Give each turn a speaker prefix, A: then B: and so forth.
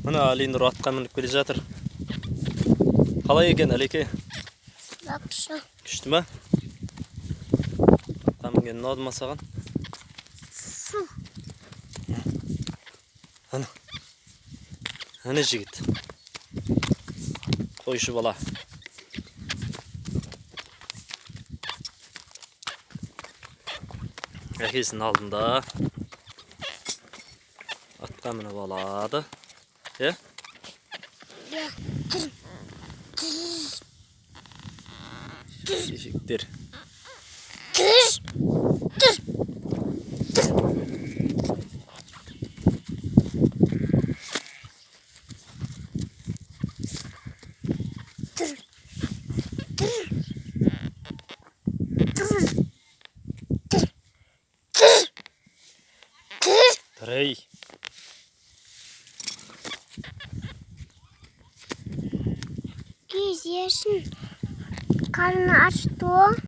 A: Mına Ali Nur atqa minip kele жатыр. Қалай екен, Әлеке?
B: Жақсы.
A: Күшті ма? Атқа мінген ұнады ма саған? Ана жігіт. Қойшы бала. Әкесінің алдында атқа мініп алады. Е? Шешектер. Тарай.
B: Кезесін. Қарны ашты.